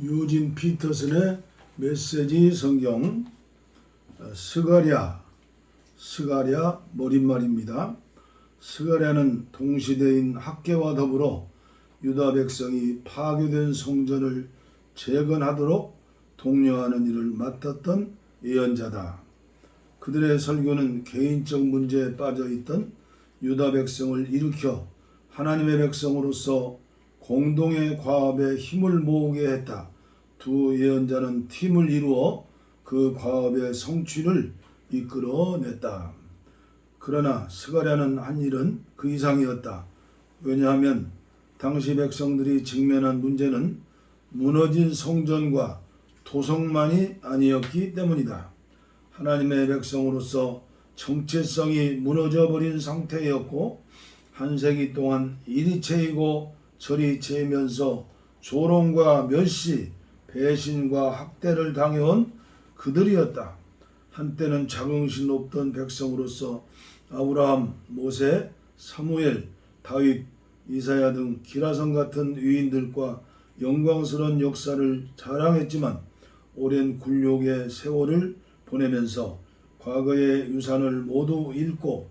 유진 피터슨의 메시지 성경 스가랴 머릿말입니다. 스가랴는 동시대인 학개와 더불어 유다 백성이 파괴된 성전을 재건하도록 독려하는 일을 맡았던 예언자다. 그들의 설교는 개인적 문제에 빠져있던 유다 백성을 일으켜 하나님의 백성으로서 공동의 과업에 힘을 모으게 했다. 두 예언자는 팀을 이루어 그 과업의 성취를 이끌어냈다. 그러나 스가랴는 한 일은 그 이상이었다. 왜냐하면 당시 백성들이 직면한 문제는 무너진 성전과 도성만이 아니었기 때문이다. 하나님의 백성으로서 정체성이 무너져버린 상태였고 한 세기 동안 이리 채이고 저리 채이면서 조롱과 멸시, 배신과 학대를 당해온 그들이었다. 한때는 자긍심 높던 백성으로서 아브라함, 모세, 사무엘, 다윗, 이사야 등 기라성 같은 위인들과 영광스러운 역사를 자랑했지만 오랜 굴욕의 세월을 보내면서 과거의 유산을 모두 잃고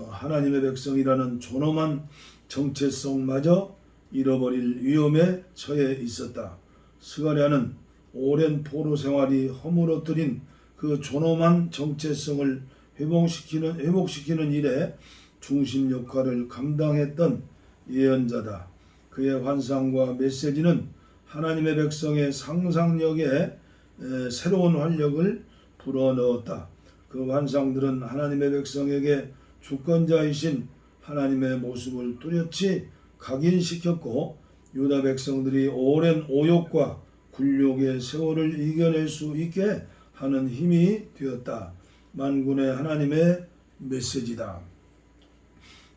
하나님의 백성이라는 존엄한 정체성마저 잃어버릴 위험에 처해 있었다. 스가랴는 오랜 포로 생활이 허물어뜨린 그 존엄한 정체성을 회복시키는 일에 중심 역할을 감당했던 예언자다. 그의 환상과 메시지는 하나님의 백성의 상상력에 새로운 활력을 불어넣었다. 그 환상들은 하나님의 백성에게 주권자이신 하나님의 모습을 뚜렷이 각인시켰고 유다 백성들이 오랜 오욕과 굴욕의 세월을 이겨낼 수 있게 하는 힘이 되었다. 만군의 하나님의 메시지다.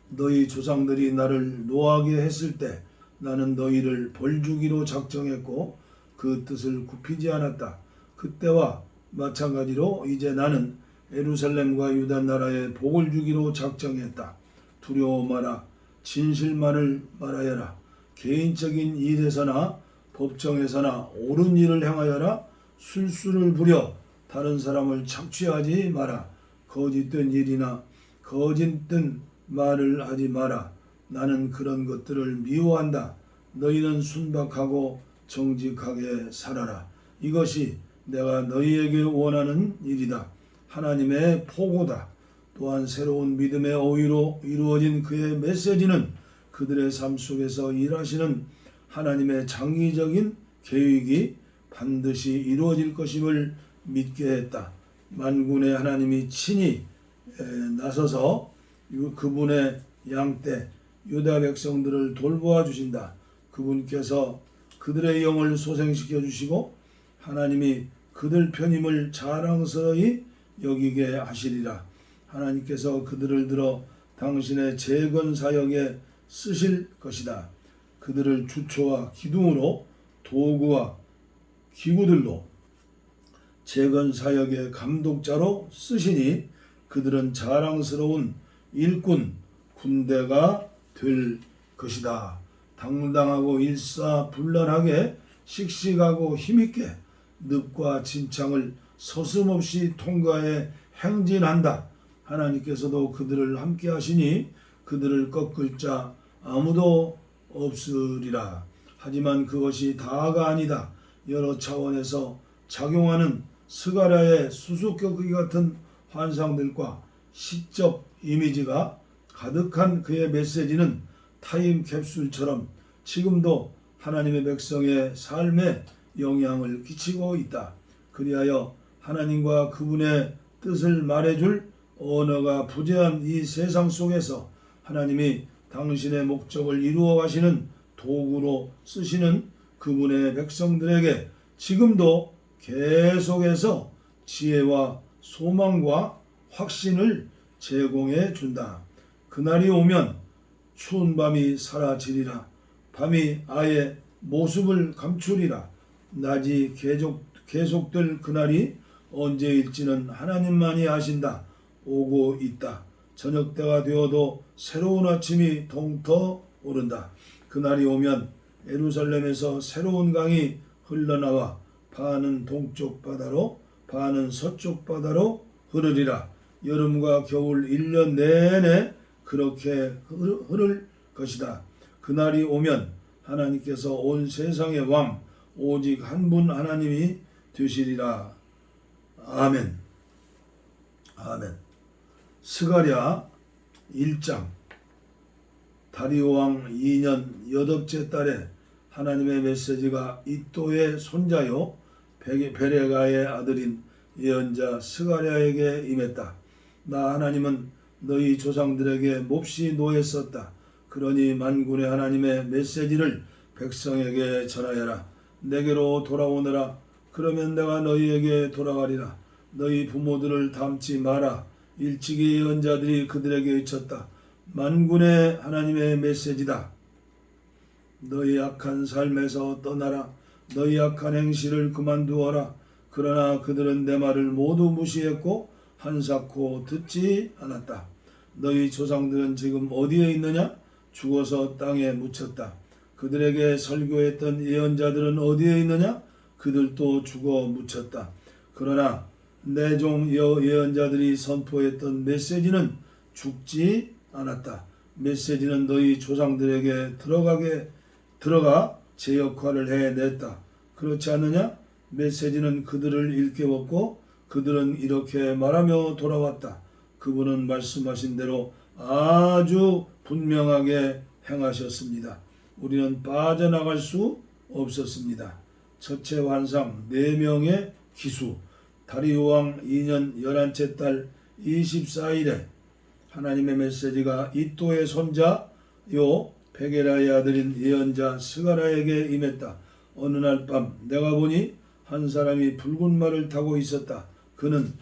너희 조상들이 나를 노하게 했을 때 나는 너희를 벌주기로 작정했고 그 뜻을 굽히지 않았다. 그때와 마찬가지로 이제 나는 예루살렘과 유다 나라에 복을 주기로 작정했다. 두려워 마라. 진실만을 말하여라. 개인적인 일에서나 법정에서나 옳은 일을 행하여라. 술수를 부려 다른 사람을 착취하지 마라. 거짓된 일이나 거짓된 말을 하지 마라. 나는 그런 것들을 미워한다. 너희는 순박하고 정직하게 살아라. 이것이 내가 너희에게 원하는 일이다. 하나님의 포고다. 또한 새로운 믿음의 어휘로 이루어진 그의 메시지는 그들의 삶 속에서 일하시는 하나님의 장기적인 계획이 반드시 이루어질 것임을 믿게 했다. 만군의 하나님이 친히 나서서 그분의 양떼 유다 백성들을 돌보아 주신다. 그분께서 그들의 영을 소생시켜 주시고 하나님이 그들 편임을 자랑스러이 여기게 하시리라. 하나님께서 그들을 들어 당신의 재건 사역에 쓰실 것이다. 그들을 주초와 기둥으로 도구와 기구들로 재건 사역의 감독자로 쓰시니 그들은 자랑스러운 일꾼 군대가 될 것이다. 당당하고 일사불란하게 씩씩하고 힘있게 늪과 진창을 서슴없이 통과해 행진한다. 하나님께서도 그들을 함께 하시니 그들을 꺾을 자 아무도 없으리라. 하지만 그것이 다가 아니다. 여러 차원에서 작용하는 스가랴의 수수께끼 같은 환상들과 시적 이미지가 가득한 그의 메시지는 타임캡슐처럼 지금도 하나님의 백성의 삶에 영향을 끼치고 있다. 그리하여 하나님과 그분의 뜻을 말해줄 언어가 부재한 이 세상 속에서 하나님이 당신의 목적을 이루어 가시는 도구로 쓰시는 그분의 백성들에게 지금도 계속해서 지혜와 소망과 확신을 제공해 준다. 그날이 오면 추운 밤이 사라지리라. 밤이 아예 모습을 감추리라. 낮이 계속될 그날이 언제일지는 하나님만이 아신다. 오고 있다. 저녁때가 되어도 새로운 아침이 동터 오른다. 그날이 오면 예루살렘에서 새로운 강이 흘러나와 반은 동쪽 바다로 반은 서쪽 바다로 흐르리라. 여름과 겨울 1년 내내 그렇게 흐를 것이다. 그날이 오면 하나님께서 온 세상의 왕 오직 한 분 하나님이 되시리라. 아멘. 아멘. 스가랴 1장. 다리오 왕 2년 여덟째 달에 하나님의 메시지가 이또의 손자요 베레가의 아들인 예언자 스가랴에게 임했다. 나 하나님은 너희 조상들에게 몹시 노했었다. 그러니 만군의 하나님의 메시지를 백성에게 전하여라. 내게로 돌아오너라. 그러면 내가 너희에게 돌아가리라. 너희 부모들을 닮지 마라. 일찍이 예언자들이 그들에게 외쳤다. 만군의 하나님의 메시지다. 너희 악한 삶에서 떠나라. 너희 악한 행실을 그만두어라. 그러나 그들은 내 말을 모두 무시했고 한사코 듣지 않았다. 너희 조상들은 지금 어디에 있느냐? 죽어서 땅에 묻혔다. 그들에게 설교했던 예언자들은 어디에 있느냐? 그들도 죽어 묻혔다. 그러나 내 종 예언자들이 선포했던 메시지는 죽지 않았다. 메시지는 너희 조상들에게 들어가 제 역할을 해냈다. 그렇지 않느냐? 메시지는 그들을 일깨웠고 그들은 이렇게 말하며 돌아왔다. 그분은 말씀하신 대로 아주 분명하게 행하셨습니다. 우리는 빠져나갈 수 없었습니다. 첫째 환상 4명의 기수. 다리오 왕 2년 11째 달 24일에 하나님의 메시지가 이또의 손자요 베게라의 아들인 예언자 스가랴에게 임했다. 어느 날 밤 내가 보니 한 사람이 붉은 말을 타고 있었다. 그는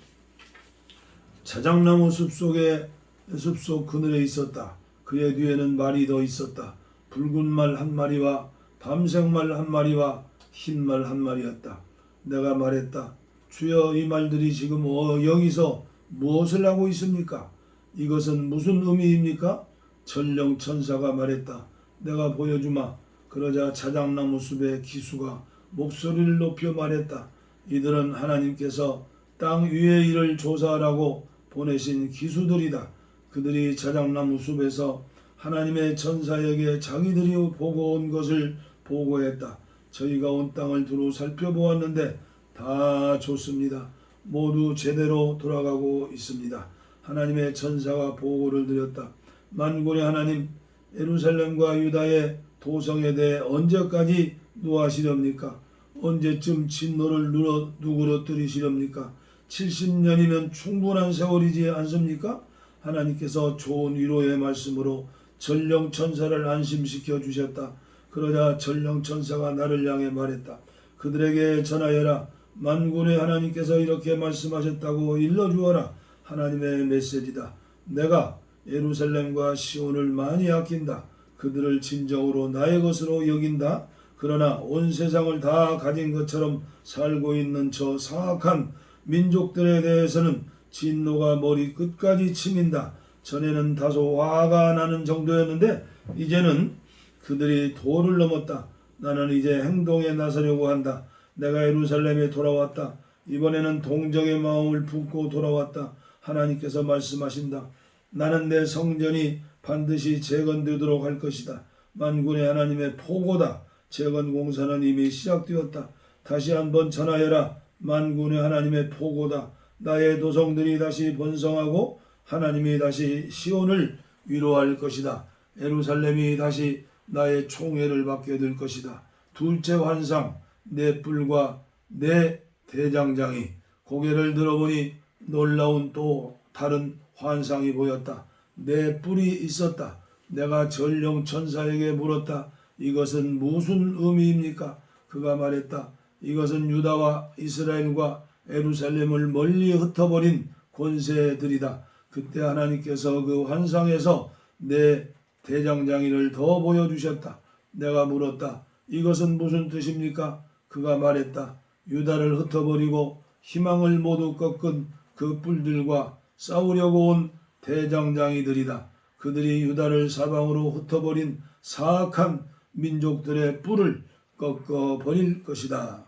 자작나무 숲속 그늘에 있었다. 그의 뒤에는 말이 더 있었다. 붉은 말 한 마리와 밤색 말 한 마리와 흰 말 한 마리였다. 내가 말했다. 주여, 이 말들이 지금 여기서 무엇을 하고 있습니까? 이것은 무슨 의미입니까? 전령 천사가 말했다. 내가 보여주마. 그러자 자작나무 숲의 기수가 목소리를 높여 말했다. 이들은 하나님께서 땅 위의 일을 조사하라고 보내신 기수들이다. 그들이 자작나무 숲에서 하나님의 천사에게 자기들이 보고 온 것을 보고했다. 저희가 온 땅을 두루 살펴보았는데 다 좋습니다. 모두 제대로 돌아가고 있습니다. 하나님의 천사가 보고를 드렸다. 만군의 하나님, 예루살렘과 유다의 도성에 대해 언제까지 노하시렵니까? 언제쯤 진노를 누그러뜨리시렵니까? 70년이면 충분한 세월이지 않습니까? 하나님께서 좋은 위로의 말씀으로 전령 천사를 안심시켜 주셨다. 그러자 전령 천사가 나를 향해 말했다. 그들에게 전하여라. 만군의 하나님께서 이렇게 말씀하셨다고 일러주어라. 하나님의 메시지다. 내가 예루살렘과 시온을 많이 아낀다. 그들을 진정으로 나의 것으로 여긴다. 그러나 온 세상을 다 가진 것처럼 살고 있는 저 사악한 민족들에 대해서는 진노가 머리 끝까지 치민다. 전에는 다소 화가 나는 정도였는데 이제는 그들이 도를 넘었다. 나는 이제 행동에 나서려고 한다. 내가 예루살렘에 돌아왔다. 이번에는 동정의 마음을 품고 돌아왔다. 하나님께서 말씀하신다. 나는 내 성전이 반드시 재건되도록 할 것이다. 만군의 하나님의 포고다. 재건 공사는 이미 시작되었다. 다시 한번 전하여라. 만군의 하나님의 포고다. 나의 도성들이 다시 번성하고 하나님이 다시 시온을 위로할 것이다. 예루살렘이 다시 나의 총애를 받게 될 것이다. 둘째 환상, 내 뿔과 내 대장장이. 고개를 들어보니 놀라운 또 다른 환상이 보였다. 내 뿔이 있었다. 내가 전령 천사에게 물었다. 이것은 무슨 의미입니까? 그가 말했다. 이것은 유다와 이스라엘과 예루살렘을 멀리 흩어버린 권세들이다. 그때 하나님께서 그 환상에서 내 대장장이를 더 보여주셨다. 내가 물었다. 이것은 무슨 뜻입니까? 그가 말했다. 유다를 흩어버리고 희망을 모두 꺾은 그 뿔들과 싸우려고 온 대장장이들이다. 그들이 유다를 사방으로 흩어버린 사악한 민족들의 뿔을 꺾어 버릴 것이다.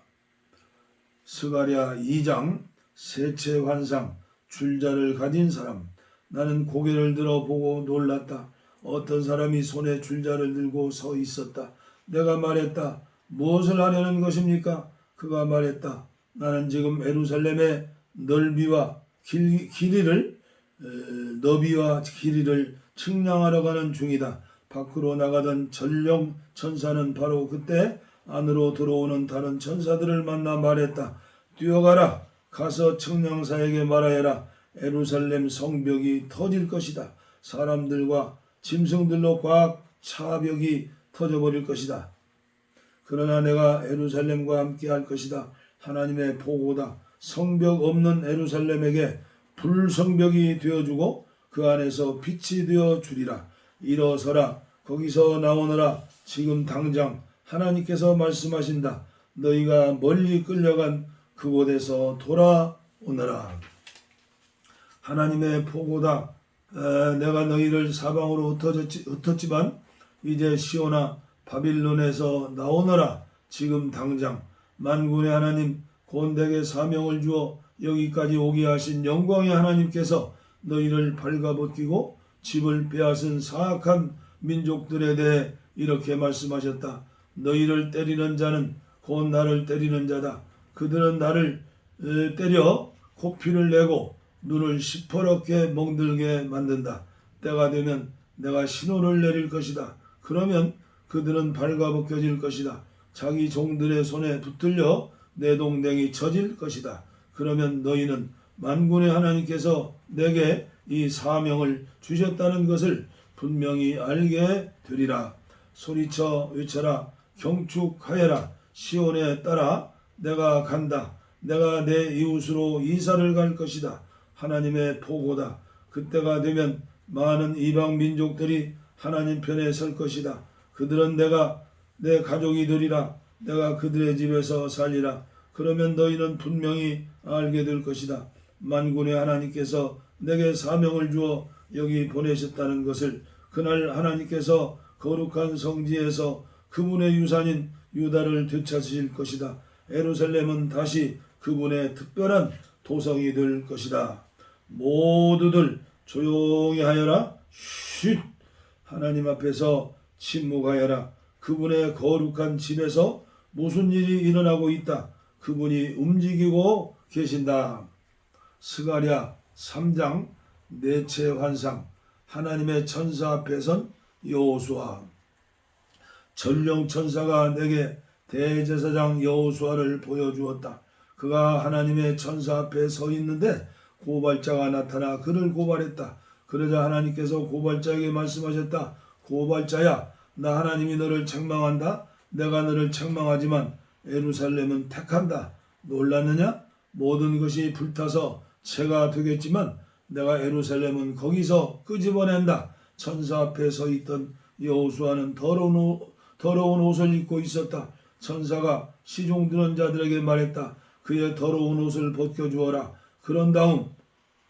스가랴 2장 세체 환상 줄자를 가진 사람. 나는 고개를 들어 보고 놀랐다. 어떤 사람이 손에 줄자를 들고 서 있었다. 내가 말했다. 무엇을 하려는 것입니까? 그가 말했다. 나는 지금 예루살렘의 너비와 길이를 측량하러 가는 중이다. 밖으로 나가던 전령 천사는 바로 그때 안으로 들어오는 다른 천사들을 만나 말했다. 뛰어가라. 가서 측량사에게 말하여라. 예루살렘 성벽이 터질 것이다. 사람들과 짐승들로 꽉 차 벽이 터져버릴 것이다. 그러나 내가 예루살렘과 함께 할 것이다. 하나님의 보고다. 성벽 없는 예루살렘에게 불성벽이 되어주고 그 안에서 빛이 되어주리라. 일어서라. 거기서 나오너라. 지금 당장 하나님께서 말씀하신다. 너희가 멀리 끌려간 그곳에서 돌아오너라. 하나님의 보고다. 내가 너희를 사방으로 흩었지만 이제 시온아 바빌론에서 나오너라. 지금 당장 만군의 하나님 곧 내게 사명을 주어 여기까지 오게 하신 영광의 하나님께서 너희를 발가벗기고 집을 빼앗은 사악한 민족들에 대해 이렇게 말씀하셨다. 너희를 때리는 자는 곧 나를 때리는 자다. 그들은 나를 때려 코피를 내고 눈을 시퍼렇게 멍들게 만든다. 때가 되면 내가 신호를 내릴 것이다. 그러면 그들은 발가벗겨질 것이다. 자기 종들의 손에 붙들려 내동댕이 쳐질 것이다. 그러면 너희는 만군의 하나님께서 내게 이 사명을 주셨다는 것을 분명히 알게 되리라. 소리쳐 외쳐라. 경축하여라. 시온에 따라 내가 간다. 내가 내 이웃으로 이사를 갈 것이다. 하나님의 보고다. 그때가 되면 많은 이방 민족들이 하나님 편에 설 것이다. 그들은 내가 내 가족이 되리라. 내가 그들의 집에서 살리라. 그러면 너희는 분명히 알게 될 것이다. 만군의 하나님께서 내게 사명을 주어 여기 보내셨다는 것을. 그날 하나님께서 거룩한 성지에서 그분의 유산인 유다를 되찾으실 것이다. 예루살렘은 다시 그분의 특별한 도성이 될 것이다. 모두들 조용히 하여라. 쉿. 하나님 앞에서 침묵하여라. 그분의 거룩한 집에서 무슨 일이 일어나고 있다. 그분이 움직이고 계신다. 스가랴 3장 넷째 환상. 하나님의 천사 앞에 선 여호수아. 전령 천사가 내게 대제사장 여호수아를 보여주었다. 그가 하나님의 천사 앞에 서 있는데 고발자가 나타나 그를 고발했다. 그러자 하나님께서 고발자에게 말씀하셨다. 고발자야, 나 하나님이 너를 책망한다. 내가 너를 책망하지만 예루살렘은 택한다. 놀랐느냐? 모든 것이 불타서 채가 되겠지만 내가 예루살렘은 거기서 끄집어낸다. 천사 앞에 서 있던 여호수아는 더러운 옷을 입고 있었다. 천사가 시종 드는 자들에게 말했다. 그의 더러운 옷을 벗겨주어라. 그런 다음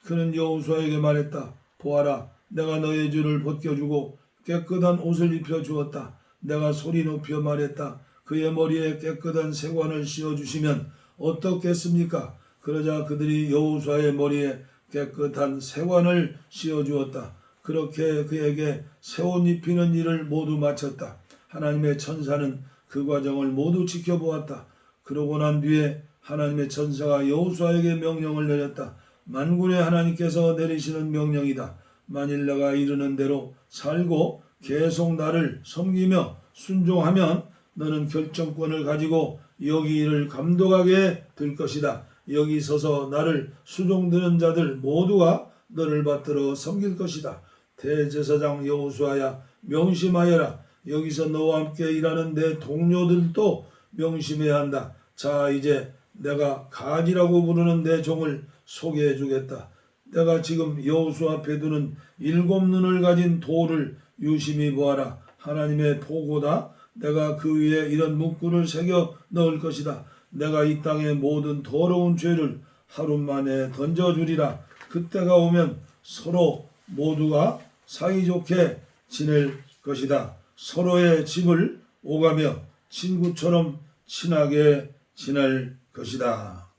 그는 여호수아에게 말했다. 보아라, 내가 너의 죄를 벗겨주고 깨끗한 옷을 입혀주었다. 내가 소리 높여 말했다. 그의 머리에 깨끗한 세관을 씌워주시면 어떻겠습니까? 그러자 그들이 여호수아의 머리에 깨끗한 세관을 씌워주었다. 그렇게 그에게 새 옷 입히는 일을 모두 마쳤다. 하나님의 천사는 그 과정을 모두 지켜보았다. 그러고 난 뒤에 하나님의 천사가 여호수아에게 명령을 내렸다. 만군의 하나님께서 내리시는 명령이다. 만일 내가 이르는 대로 살고 계속 나를 섬기며 순종하면 너는 결정권을 가지고 여기 일을 감독하게 될 것이다. 여기 서서 나를 수종드는 자들 모두가 너를 받들어 섬길 것이다. 대제사장 여호수아야, 명심하여라. 여기서 너와 함께 일하는 내 동료들도 명심해야 한다. 자, 이제 내가 간이라고 부르는 내 종을 소개해 주겠다. 내가 지금 여호수아 앞에 두는 7 눈을 가진 돌을 유심히 보아라. 하나님의 보고다. 내가 그 위에 이런 문구를 새겨 넣을 것이다. 내가 이 땅의 모든 더러운 죄를 하루 만에 던져주리라. 그때가 오면 서로 모두가 사이좋게 지낼 것이다. 서로의 집을 오가며 친구처럼 친하게 지낼 것이다.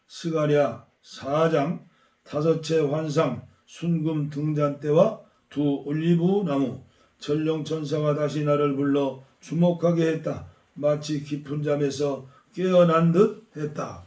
스가랴 4장 5째 환상 순금 등잔대와 두 올리브 나무. 전령천사가 다시 나를 불러 주목하게 했다. 마치 깊은 잠에서 깨어난 듯 했다.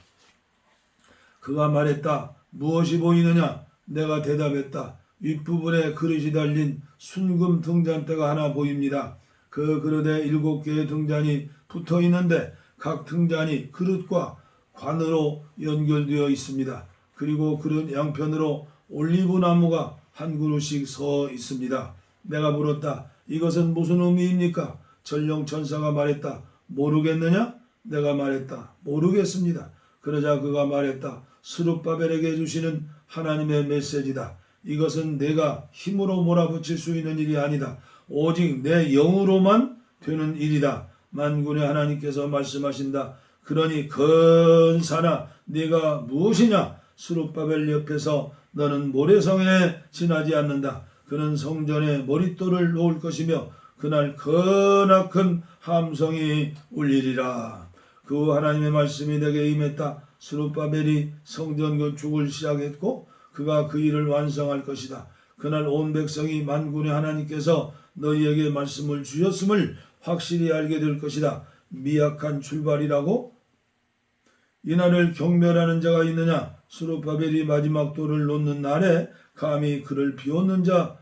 그가 말했다. 무엇이 보이느냐? 내가 대답했다. 윗부분에 그릇이 달린 순금 등잔대가 하나 보입니다. 그 그릇에 7개의 등잔이 붙어 있는데 각 등잔이 그릇과 관으로 연결되어 있습니다. 그리고 그릇 양편으로 올리브 나무가 한 그루씩 서 있습니다. 내가 물었다. 이것은 무슨 의미입니까? 전령천사가 말했다. 모르겠느냐? 내가 말했다. 모르겠습니다. 그러자 그가 말했다. 스룹바벨에게 주시는 하나님의 메시지다. 이것은 내가 힘으로 몰아붙일 수 있는 일이 아니다. 오직 내 영으로만 되는 일이다. 만군의 하나님께서 말씀하신다. 그러니 근사나 네가 무엇이냐? 스룹바벨 옆에서 너는 모래성에 지나지 않는다. 그는 성전에 머릿돌을 놓을 것이며 그날 크나큰 함성이 울리리라. 그 하나님의 말씀이 내게 임했다. 스룹바벨이 성전 건축을 시작했고 그가 그 일을 완성할 것이다. 그날 온 백성이 만군의 하나님께서 너희에게 말씀을 주셨음을 확실히 알게 될 것이다. 미약한 출발이라고? 이날을 경멸하는 자가 있느냐? 스룹바벨이 마지막 돌을 놓는 날에 감히 그를 비웃는 자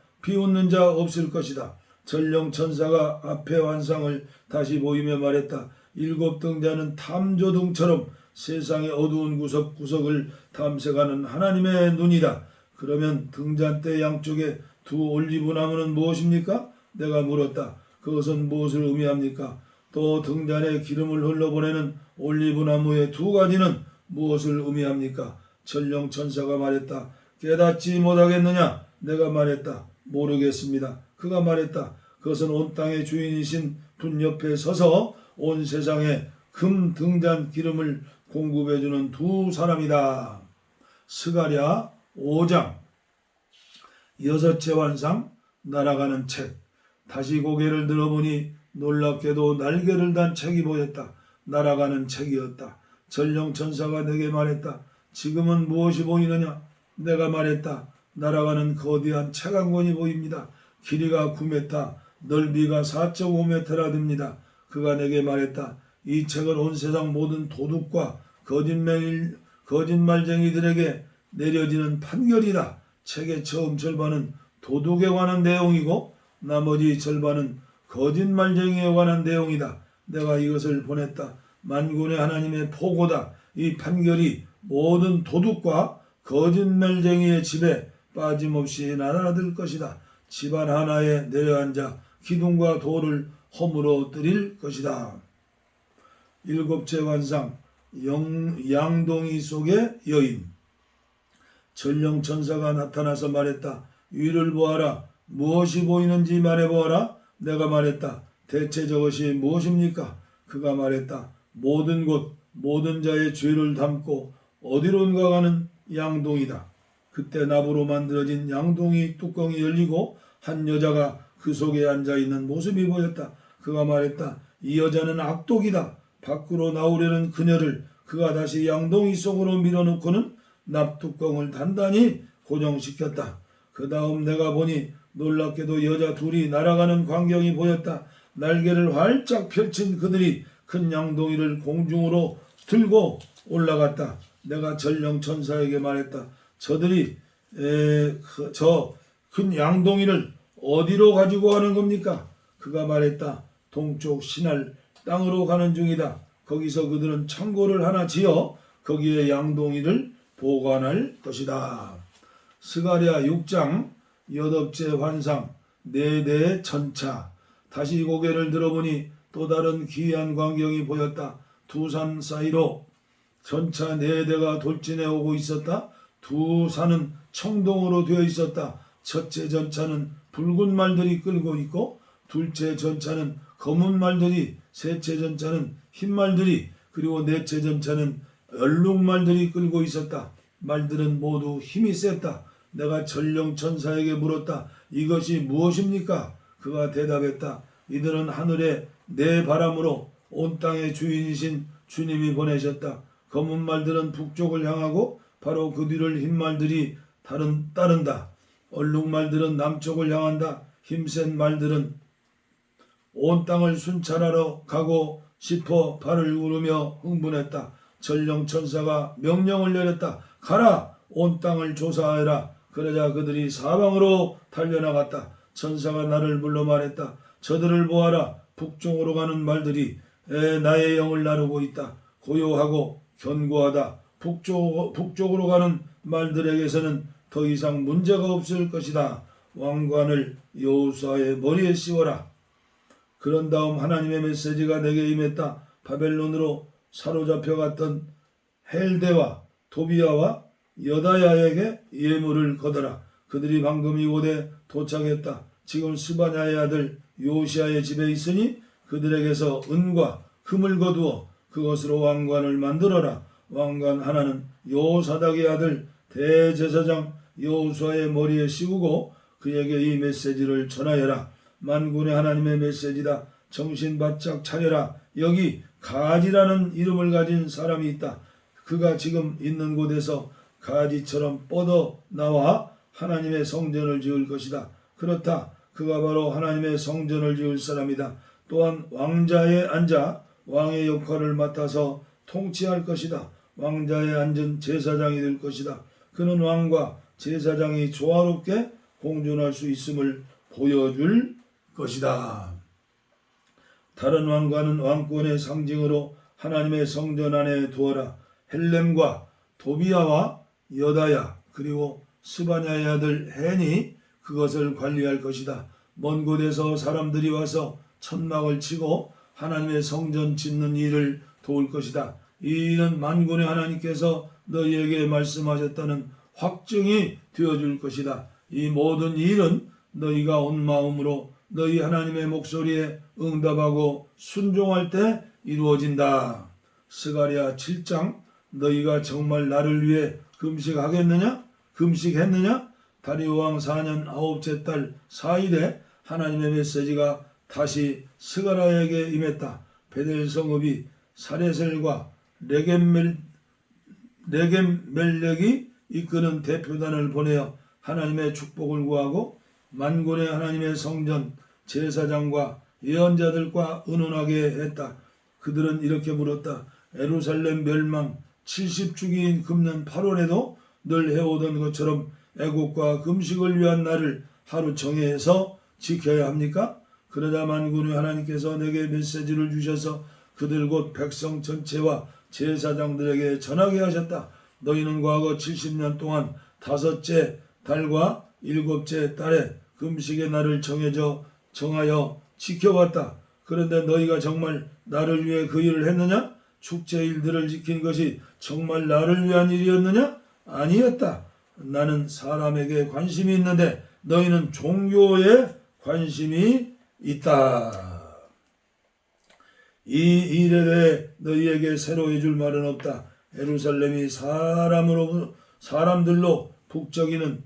없을 것이다. 전령천사가 앞의 환상을 다시 보이며 말했다. 7 등자는 탐조등처럼 세상의 어두운 구석구석을 탐색하는 하나님의 눈이다. 그러면 등잔대 양쪽에 두 올리브 나무는 무엇입니까? 내가 물었다. 그것은 무엇을 의미합니까? 또 등잔에 기름을 흘러보내는 올리브 나무의 2가지는 무엇을 의미합니까? 전령천사가 말했다. 깨닫지 못하겠느냐? 내가 말했다. 모르겠습니다. 그가 말했다. 그것은 온 땅의 주인이신 분 옆에 서서 온 세상에 금 등잔 기름을 공급해주는 2 사람이다. 스가랴 5장 6째 환상 날아가는 책. 다시 고개를 들어보니 놀랍게도 날개를 단 책이 보였다. 날아가는 책이었다. 전령천사가 내게 말했다. 지금은 무엇이 보이느냐? 내가 말했다. 날아가는 거대한 책 한 권이 보입니다. 길이가 9m, 넓이가 4.5m라 됩니다. 그가 내게 말했다. 이 책은 온 세상 모든 도둑과 거짓말쟁이들에게 내려지는 판결이다. 책의 처음 절반은 도둑에 관한 내용이고 나머지 절반은 거짓말쟁이에 관한 내용이다. 내가 이것을 보냈다. 만군의 하나님의 포고다. 이 판결이 모든 도둑과 거짓말쟁이의 집에 빠짐없이 날아들 것이다. 집안 하나에 내려앉아 기둥과 돌을 허물어뜨릴 것이다. 7째 환상 양동이 속의 여인. 전령천사가 나타나서 말했다. 위를 보아라. 무엇이 보이는지 말해보아라. 내가 말했다. 대체 저것이 무엇입니까? 그가 말했다. 모든 곳 모든 자의 죄를 담고 어디론가 가는 양동이다. 그때 나무로 만들어진 양동이 뚜껑이 열리고 한 여자가 그 속에 앉아있는 모습이 보였다. 그가 말했다. 이 여자는 악독이다. 밖으로 나오려는 그녀를 그가 다시 양동이 속으로 밀어넣고는 납뚜껑을 단단히 고정시켰다. 그 다음 내가 보니 놀랍게도 여자 둘이 날아가는 광경이 보였다. 날개를 활짝 펼친 그들이 큰 양동이를 공중으로 들고 올라갔다. 내가 전령천사에게 말했다. 저들이 저 큰 양동이를 어디로 가지고 가는 겁니까? 그가 말했다. 동쪽 신할 땅으로 가는 중이다. 거기서 그들은 창고를 하나 지어 거기에 양동이를 보관할 것이다. 스가랴 6장 8째 환상 4대의 전차. 다시 고개를 들어보니 또 다른 기이한 광경이 보였다. 두 산 사이로 전차 4대가 돌진해 오고 있었다. 두 산은 청동으로 되어 있었다. 첫째 전차는 붉은 말들이 끌고 있고 둘째 전차는 검은 말들이, 셋째 전차는 흰 말들이, 그리고 넷째 전차는 얼룩말들이 끌고 있었다. 말들은 모두 힘이 셌다. 내가 전령천사에게 물었다. 이것이 무엇입니까? 그가 대답했다. 이들은 하늘에 내 바람으로 온 땅의 주인이신 주님이 보내셨다. 검은 말들은 북쪽을 향하고 바로 그 뒤를 흰 말들이 따른다. 얼룩말들은 남쪽을 향한다. 힘센 말들은 온 땅을 순찰하러 가고 싶어 발을 구르며 흥분했다. 전령 천사가 명령을 내렸다. 가라! 온 땅을 조사하여라. 그러자 그들이 사방으로 달려나갔다. 천사가 나를 불러 말했다. 저들을 보아라. 북쪽으로 가는 말들이 나의 영을 나르고 있다. 고요하고 견고하다. 북쪽으로 가는 말들에게서는 더 이상 문제가 없을 것이다. 왕관을 여호수아의 머리에 씌워라. 그런 다음 하나님의 메시지가 내게 임했다. 바벨론으로 사로잡혀갔던 헬데와 도비아와 여다야에게 예물을 거둬라. 그들이 방금 이곳에 도착했다. 지금 스바냐의 아들 요시아의 집에 있으니 그들에게서 은과 금을 거두어 그것으로 왕관을 만들어라. 왕관 하나는 여호사닥의 아들 대제사장 여호수아의 머리에 씌우고 그에게 이 메시지를 전하여라. 만군의 하나님의 메시지다. 정신 바짝 차려라. 여기 가지라는 이름을 가진 사람이 있다. 그가 지금 있는 곳에서 가지처럼 뻗어 나와 하나님의 성전을 지을 것이다. 그렇다. 그가 바로 하나님의 성전을 지을 사람이다. 또한 왕자에 앉아 왕의 역할을 맡아서 통치할 것이다. 왕자에 앉은 제사장이 될 것이다. 그는 왕과 제사장이 조화롭게 공존할 수 있음을 보여줄 것이다. 다른 왕관은 왕권의 상징으로 하나님의 성전 안에 두어라. 헬렘과 도비아와 여다야 그리고 스바냐의 아들 헨이 그것을 관리할 것이다. 먼 곳에서 사람들이 와서 천막을 치고 하나님의 성전 짓는 일을 도울 것이다. 이 일은 만군의 하나님께서 너희에게 말씀하셨다는 확증이 되어줄 것이다. 이 모든 일은 너희가 온 마음으로 너희 하나님의 목소리에 응답하고 순종할 때 이루어진다. 스가랴 7장 너희가 정말 나를 위해 금식했느냐? 다리오 왕 4년 9째 달 4일에 하나님의 메시지가 다시 스가랴에게 임했다. 베델 성읍이 사레셀과 레겜멜렉이 이끄는 대표단을 보내어 하나님의 축복을 구하고 만군의 하나님의 성전 제사장과 예언자들과 의논하게 했다. 그들은 이렇게 물었다. 예루살렘 멸망 70주기인 금년 8월에도 늘 해오던 것처럼 애국과 금식을 위한 날을 하루 정해서 지켜야 합니까? 그러자 만군의 하나님께서 내게 메시지를 주셔서 그들 곧 백성 전체와 제사장들에게 전하게 하셨다. 너희는 과거 70년 동안 5째 달과 7째 달에 금식의 날을 정하여 지켜왔다. 그런데 너희가 정말 나를 위해 그 일을 했느냐? 축제일들을 지킨 것이 정말 나를 위한 일이었느냐? 아니었다. 나는 사람에게 관심이 있는데 너희는 종교에 관심이 있다. 이 일에 대해 너희에게 새로 해줄 말은 없다. 예루살렘이 사람들로 북적이는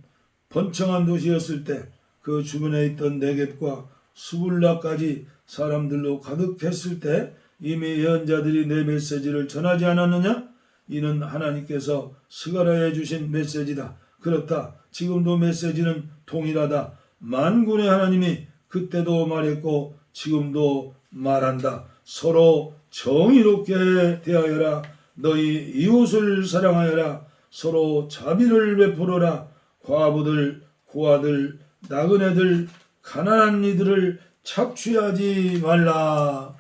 번창한 도시였을 때 그 주변에 있던 네겝과 수불라까지 사람들로 가득했을 때 이미 예언자들이 내 메시지를 전하지 않았느냐? 이는 하나님께서 스가랴에 주신 메시지다. 그렇다. 지금도 메시지는 동일하다. 만군의 하나님이 그때도 말했고 지금도 말한다. 서로 정의롭게 대하여라. 너희 이웃을 사랑하여라. 서로 자비를 베풀어라. 과부들, 고아들, 나그네들, 가난한 이들을 착취하지 말라.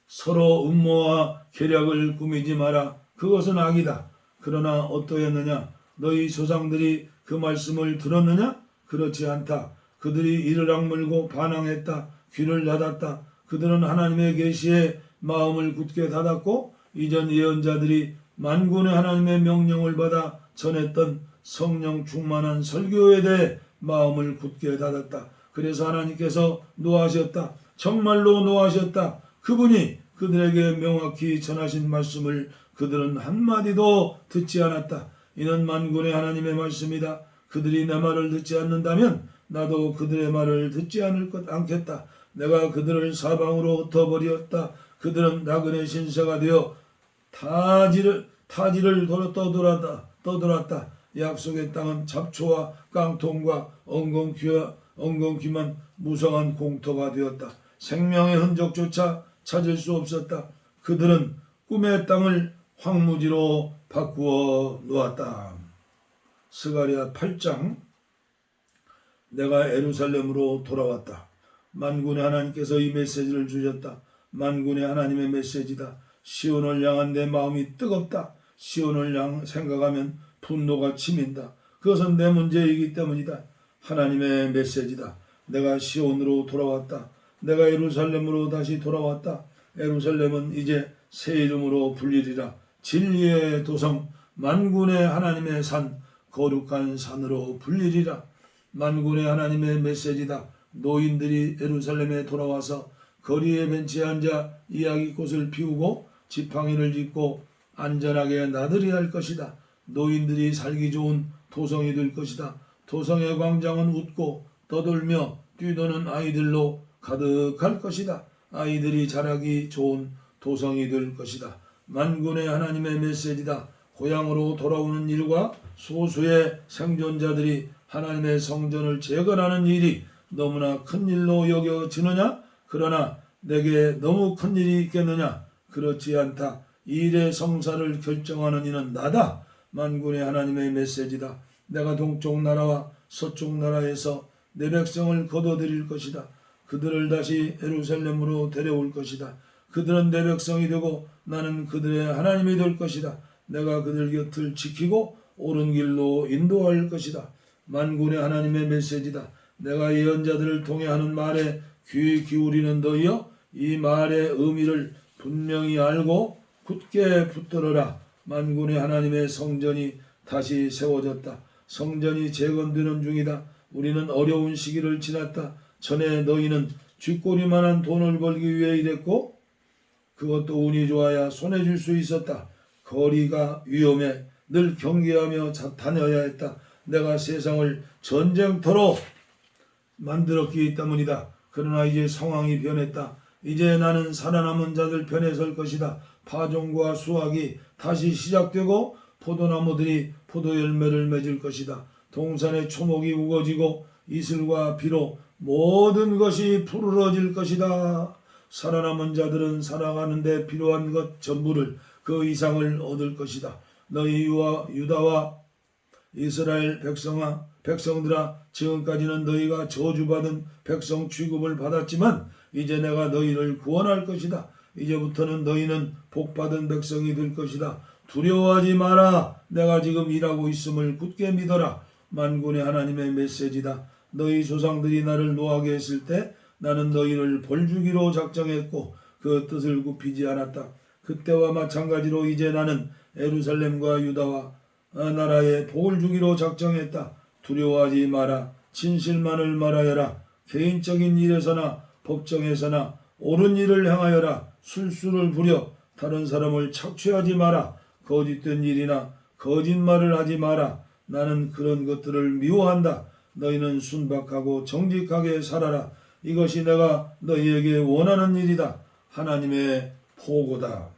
서로 음모와 계략을 꾸미지 마라. 그것은 악이다. 그러나 어떠했느냐? 너희 조상들이 그 말씀을 들었느냐? 그렇지 않다. 그들이 이를 악물고 반항했다. 귀를 닫았다. 그들은 하나님의 계시에 마음을 굳게 닫았고 이전 예언자들이 만군의 하나님의 명령을 받아 전했던 성령 충만한 설교에 대해 마음을 굳게 닫았다. 그래서 하나님께서 노하셨다. 정말로 노하셨다. 그분이 그들에게 명확히 전하신 말씀을 그들은 한마디도 듣지 않았다. 이는 만군의 하나님의 말씀이다. 그들이 내 말을 듣지 않는다면 나도 그들의 말을 듣지 않겠다. 내가 그들을 사방으로 흩어버리었다. 그들은 나그네 신세가 되어 타지를 떠돌았다. 약속의 땅은 잡초와 깡통과 엉겅퀴만 무성한 공터가 되었다. 생명의 흔적조차 찾을 수 없었다. 그들은 꿈의 땅을 황무지로 바꾸어 놓았다. 스가랴 8장. 내가 예루살렘으로 돌아왔다. 만군의 하나님께서 이 메시지를 주셨다. 만군의 하나님의 메시지다. 시온을 향한 내 마음이 뜨겁다. 시온을 생각하면 분노가 치민다. 그것은 내 문제이기 때문이다. 하나님의 메시지다. 내가 시온으로 돌아왔다. 내가 예루살렘으로 다시 돌아왔다. 예루살렘은 이제 새 이름으로 불리리라. 진리의 도성, 만군의 하나님의 산, 거룩한 산으로 불리리라. 만군의 하나님의 메시지다. 노인들이 예루살렘에 돌아와서 거리에 벤치에 앉아 이야기꽃을 피우고 지팡이를 짚고 안전하게 나들이 할 것이다. 노인들이 살기 좋은 도성이 될 것이다. 도성의 광장은 웃고 떠돌며 뛰노는 아이들로 가득할 것이다. 아이들이 자라기 좋은 도성이 될 것이다. 만군의 하나님의 메시지다. 고향으로 돌아오는 일과 소수의 생존자들이 하나님의 성전을 재건하는 일이 너무나 큰 일로 여겨지느냐? 그러나 내게 너무 큰 일이 있겠느냐? 그렇지 않다. 이 일의 성사를 결정하는 이는 나다. 만군의 하나님의 메시지다. 내가 동쪽 나라와 서쪽 나라에서 내 백성을 거둬들일 것이다. 그들을 다시 예루살렘으로 데려올 것이다. 그들은 내 백성이 되고 나는 그들의 하나님이 될 것이다. 내가 그들 곁을 지키고 옳은 길로 인도할 것이다. 만군의 하나님의 메시지다. 내가 예언자들을 통해 하는 말에 귀 기울이는 너희여, 이 말의 의미를 분명히 알고 굳게 붙들어라. 만군의 하나님의 성전이 다시 세워졌다. 성전이 재건되는 중이다. 우리는 어려운 시기를 지났다. 전에 너희는 쥐꼬리만한 돈을 벌기 위해 일했고 그것도 운이 좋아야 손에 줄 수 있었다. 거리가 위험해 늘 경계하며 다녀야 했다. 내가 세상을 전쟁터로 만들었기 때문이다. 그러나 이제 상황이 변했다. 이제 나는 살아남은 자들 편에 설 것이다. 파종과 수확이 다시 시작되고 포도나무들이 포도열매를 맺을 것이다. 동산의 초목이 우거지고 이슬과 비로 모든 것이 푸르러질 것이다. 살아남은 자들은 살아가는 데 필요한 것 전부를 그 이상을 얻을 것이다. 너희 유다와 이스라엘 백성들아, 지금까지는 너희가 저주받은 백성 취급을 받았지만 이제 내가 너희를 구원할 것이다. 이제부터는 너희는 복받은 백성이 될 것이다. 두려워하지 마라. 내가 지금 일하고 있음을 굳게 믿어라. 만군의 하나님의 메시지다. 너희 조상들이 나를 노하게 했을 때 나는 너희를 벌주기로 작정했고 그 뜻을 굽히지 않았다. 그때와 마찬가지로 이제 나는 예루살렘과 유다와 나라에 복을 주기로 작정했다. 두려워하지 마라. 진실만을 말하여라. 개인적인 일에서나 법정에서나 옳은 일을 행하여라. 술수를 부려 다른 사람을 착취하지 마라. 거짓된 일이나 거짓말을 하지 마라. 나는 그런 것들을 미워한다. 너희는 순박하고 정직하게 살아라. 이것이 내가 너희에게 원하는 일이다. 하나님의 보고다.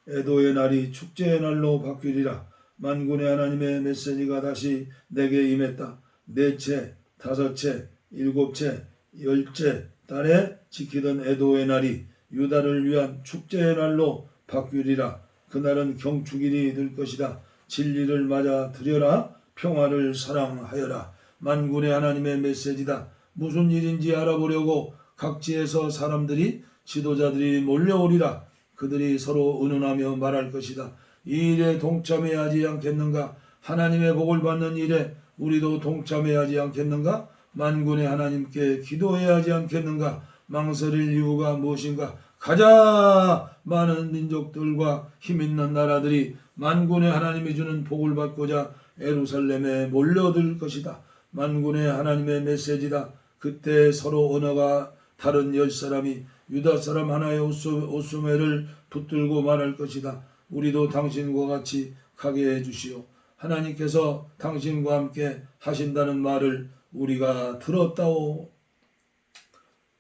애도의 날이 축제의 날로 바뀌리라. 만군의 하나님의 메시지가 다시 내게 임했다. 넷째, 다섯째, 일곱째, 열째 달에 지키던 애도의 날이 유다를 위한 축제의 날로 바뀌리라. 그날은 경축일이 될 것이다. 진리를 맞아 드려라. 평화를 사랑하여라. 만군의 하나님의 메시지다. 무슨 일인지 알아보려고 각지에서 사람들이 지도자들이 몰려오리라. 그들이 서로 의논하며 말할 것이다. 이 일에 동참해야 하지 않겠는가? 하나님의 복을 받는 일에 우리도 동참해야 하지 않겠는가? 만군의 하나님께 기도해야 하지 않겠는가? 망설일 이유가 무엇인가? 가자! 많은 민족들과 힘있는 나라들이 만군의 하나님이 주는 복을 받고자 예루살렘에 몰려들 것이다. 만군의 하나님의 메시지다. 그때 서로 언어가 다른 10사람이 유다 사람 하나의 오수매를 붙들고 말할 것이다. 우리도 당신과 같이 가게 해주시오. 하나님께서 당신과 함께 하신다는 말을 우리가 들었다오.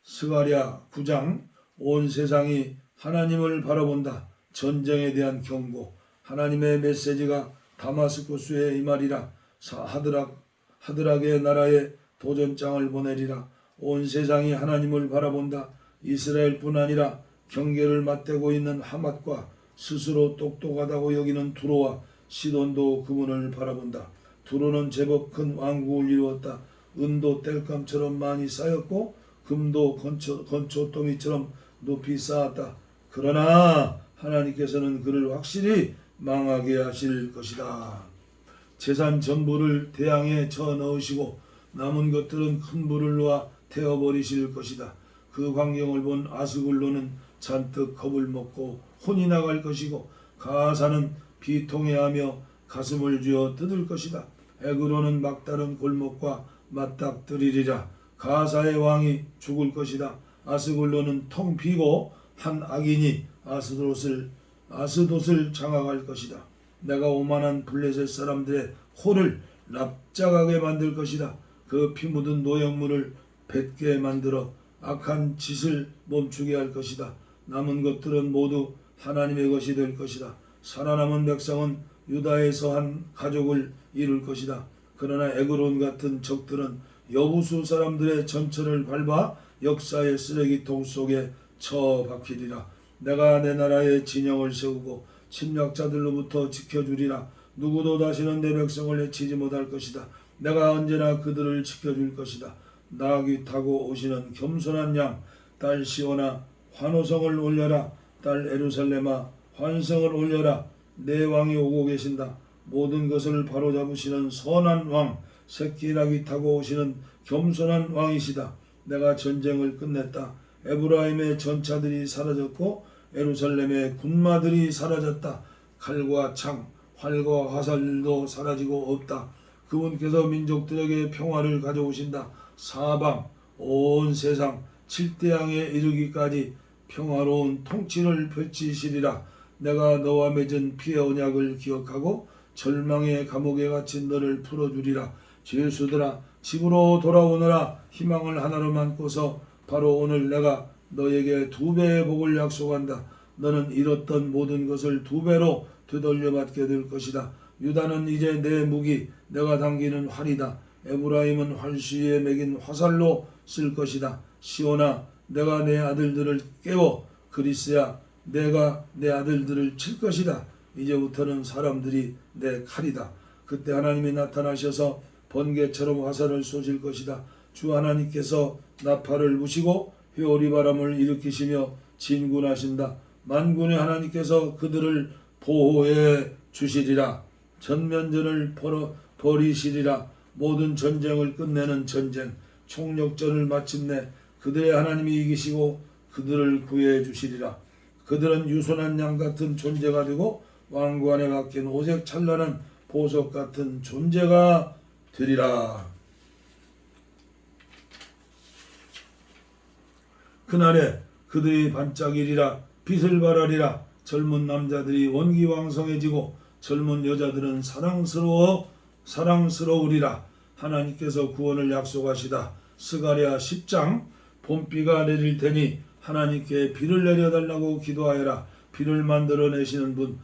스가랴 9장. 온 세상이 하나님을 바라본다. 전쟁에 대한 경고. 하나님의 메시지가 다마스쿠스에 임하리라. 하드락의 나라에 도전장을 보내리라. 온 세상이 하나님을 바라본다. 이스라엘뿐 아니라 경계를 맞대고 있는 하맛과 스스로 똑똑하다고 여기는 두로와 시돈도 그분을 바라본다. 두로는 제법 큰 왕국을 이루었다. 은도 땔감처럼 많이 쌓였고 금도 건초더미처럼 높이 쌓았다. 그러나 하나님께서는 그를 확실히 망하게 하실 것이다. 재산 전부를 태양에 쳐 넣으시고 남은 것들은 큰 불을 놓아 태워버리실 것이다. 그 광경을 본 아스글론은 잔뜩 겁을 먹고 혼이 나갈 것이고 가사는 비통해하며 가슴을 쥐어 뜯을 것이다. 에그로는 막다른 골목과 맞닥뜨리리라. 가사의 왕이 죽을 것이다. 아스글론은 텅 비고 한 악인이 아스돗을 장악할 것이다. 내가 오만한 블레셋 사람들의 코를 납작하게 만들 것이다. 그 피 묻은 노역물을 뱉게 만들어 악한 짓을 멈추게 할 것이다. 남은 것들은 모두 하나님의 것이 될 것이다. 살아남은 백성은 유다에서 한 가족을 이룰 것이다. 그러나 에그론 같은 적들은 여부수 사람들의 전철을 밟아 역사의 쓰레기통 속에 처박히리라. 내가 내 나라에 진영을 세우고 침략자들로부터 지켜주리라. 누구도 다시는 내 백성을 해치지 못할 것이다. 내가 언제나 그들을 지켜줄 것이다. 나귀 타고 오시는 겸손한 양, 딸 시온아 환호성을 올려라. 딸 에루살렘아 환성을 올려라. 내 왕이 오고 계신다. 모든 것을 바로잡으시는 선한 왕, 새끼 나귀 타고 오시는 겸손한 왕이시다. 내가 전쟁을 끝냈다. 에브라임의 전차들이 사라졌고 에루살렘의 군마들이 사라졌다. 칼과 창, 활과 화살도 사라지고 없다. 그분께서 민족들에게 평화를 가져오신다. 사방 온 세상 칠대양에 이르기까지 평화로운 통치를 펼치시리라. 내가 너와 맺은 피의 언약을 기억하고 절망의 감옥에 갇힌 너를 풀어주리라. 죄수들아 집으로 돌아오너라. 희망을 하나로 안고서 바로 오늘 내가 너에게 2배의 복을 약속한다. 너는 잃었던 모든 것을 2배로 되돌려받게 될 것이다. 유다는 이제 내 무기, 내가 당기는 활이다. 에브라임은 활시위에 매긴 화살로 쓸 것이다. 시온아, 내가 내 아들들을 깨워. 그리스야, 내가 내 아들들을 칠 것이다. 이제부터는 사람들이 내 칼이다. 그때 하나님이 나타나셔서 번개처럼 화살을 쏘실 것이다. 주 하나님께서 나팔을 부시고 회오리 바람을 일으키시며 진군하신다. 만군의 하나님께서 그들을 보호해 주시리라. 전면전을 벌이시리라. 모든 전쟁을 끝내는 전쟁, 총력전을 마침내 그들의 하나님이 이기시고 그들을 구해 주시리라. 그들은 유순한 양 같은 존재가 되고 왕구 안에 박힌 오색 찬란한 보석 같은 존재가 되리라. 그날에 그들이 반짝이리라. 빛을 발하리라. 젊은 남자들이 원기왕성해지고 젊은 여자들은 사랑스러우리라. 하나님께서 구원을 약속하시다. 스가랴 10장. 봄비가 내릴 테니 하나님께 비를 내려달라고 기도하여라. 비를 만들어내시는 분,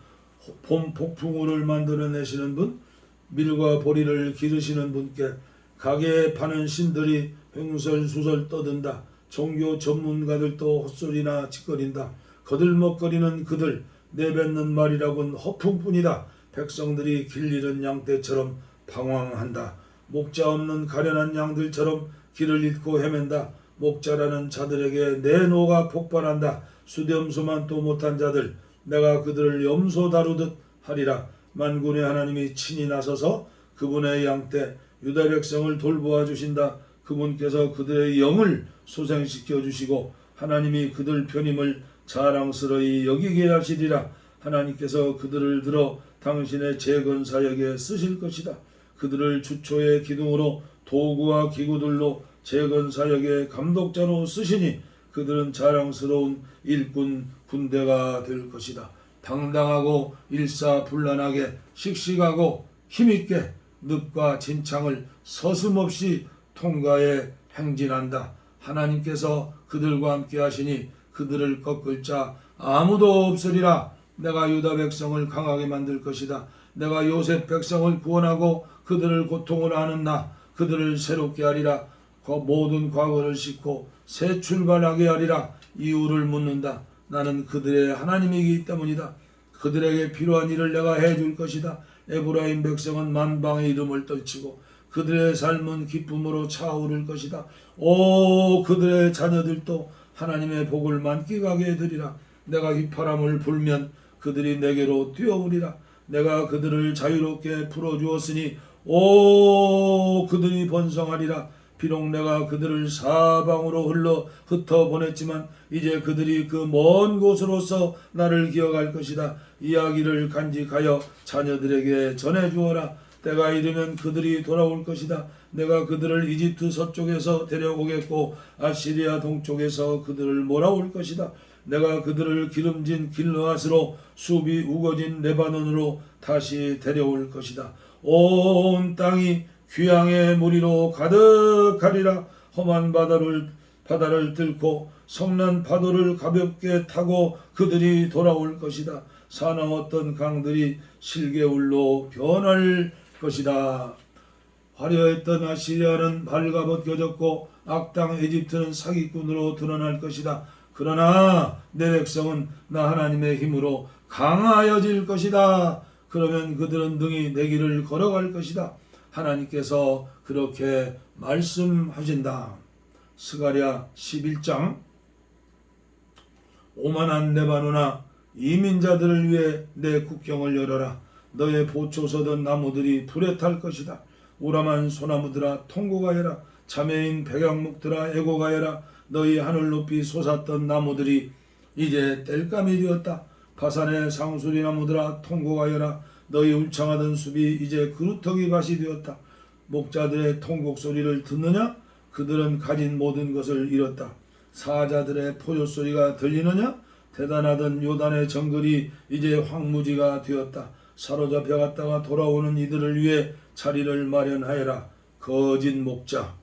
봄 폭풍우를 만들어내시는 분, 밀과 보리를 기르시는 분께 가게에 파는 신들이 횡설수설 떠든다. 종교 전문가들도 헛소리나 짓거린다. 거들먹거리는 그들, 내뱉는 말이라곤 허풍뿐이다. 백성들이 길 잃은 양떼처럼 방황한다. 목자 없는 가련한 양들처럼 길을 잃고 헤맨다. 목자라는 자들에게 내 노가 폭발한다. 수렴수만도 못한 자들, 내가 그들을 염소 다루듯 하리라. 만군의 하나님이 친히 나서서 그분의 양떼 유다 백성을 돌보아 주신다. 그분께서 그들의 영을 소생시켜 주시고 하나님이 그들 편임을 자랑스러이 여기게 하시리라. 하나님께서 그들을 들어 당신의 재건사역에 쓰실 것이다. 그들을 주초의 기둥으로 도구와 기구들로 재건사역의 감독자로 쓰시니 그들은 자랑스러운 일꾼 군대가 될 것이다. 당당하고 일사불란하게 씩씩하고 힘있게 늪과 진창을 서슴없이 통과해 행진한다. 하나님께서 그들과 함께 하시니 그들을 꺾을 자 아무도 없으리라. 내가 유다 백성을 강하게 만들 것이다. 내가 요셉 백성을 구원하고 그들을 고통을 하는 나 그들을 새롭게 하리라. 모든 과거를 씻고 새 출발하게 하리라. 이유를 묻는다. 나는 그들의 하나님이기 때문이다. 그들에게 필요한 일을 내가 해줄 것이다. 에브라임 백성은 만방의 이름을 떨치고 그들의 삶은 기쁨으로 차오를 것이다. 오, 그들의 자녀들도 하나님의 복을 만끽하게 되리라. 내가 휘파람을 불면 그들이 내게로 뛰어오리라. 내가 그들을 자유롭게 풀어주었으니 오, 그들이 번성하리라. 비록 내가 그들을 사방으로 흩어 보냈지만 이제 그들이 그 먼 곳으로서 나를 기억할 것이다. 이야기를 간직하여 자녀들에게 전해주어라. 때가 이르면 그들이 돌아올 것이다. 내가 그들을 이집트 서쪽에서 데려오겠고 아시리아 동쪽에서 그들을 몰아올 것이다. 내가 그들을 기름진 길르앗으로 숲이 우거진 레바논으로 다시 데려올 것이다. 온 땅이 귀향의 무리로 가득하리라. 험한 바다를 뚫고 성난 파도를 가볍게 타고 그들이 돌아올 것이다. 사나웠던 강들이 실개울로 변할 것이다. 화려했던 아시리아는 발가벗겨졌고 악당 에집트는 사기꾼으로 드러날 것이다. 그러나 내 백성은 나 하나님의 힘으로 강하여질 것이다. 그러면 그들은 능히 내 길을 걸어갈 것이다. 하나님께서 그렇게 말씀하신다. 스가랴 11장. 오만한 레바논아, 이민자들을 위해 내 국경을 열어라. 너의 보초 서던 나무들이 불에 탈 것이다. 우람한 소나무들아 통곡하여라. 자매인 백양목들아 애곡하여라. 너희 하늘 높이 솟았던 나무들이 이제 땔감이 되었다. 바산의 상수리 나무들아 통곡하여라. 너희 울창하던 숲이 이제 그루터기 밭이 되었다. 목자들의 통곡 소리를 듣느냐? 그들은 가진 모든 것을 잃었다. 사자들의 포효 소리가 들리느냐? 대단하던 요단의 정글이 이제 황무지가 되었다. 사로잡혀 갔다가 돌아오는 이들을 위해 자리를 마련하여라. 거짓 목자.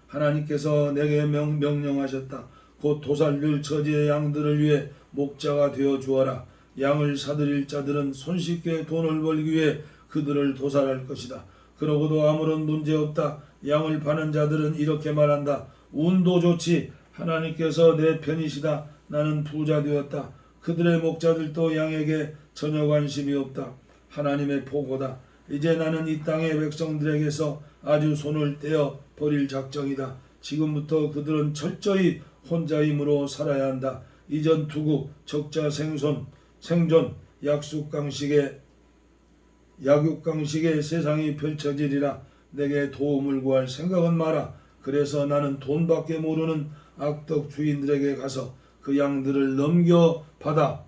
하나님께서 내게 명령하셨다. 곧 도살릴 처지의 양들을 위해 목자가 되어 주어라. 양을 사들일 자들은 손쉽게 돈을 벌기 위해 그들을 도살할 것이다. 그러고도 아무런 문제 없다. 양을 파는 자들은 이렇게 말한다. 운도 좋지. 하나님께서 내 편이시다. 나는 부자 되었다. 그들의 목자들도 양에게 전혀 관심이 없다. 하나님의 보고다. 이제 나는 이 땅의 백성들에게서 아주 손을 떼어 버릴 작정이다. 지금부터 그들은 철저히 혼자임으로 살아야 한다. 이전 투국, 적자 생존, 약육강식의 세상이 펼쳐지리라. 내게 도움을 구할 생각은 마라. 그래서 나는 돈밖에 모르는 악덕 주인들에게 가서 그 양들을 넘겨받아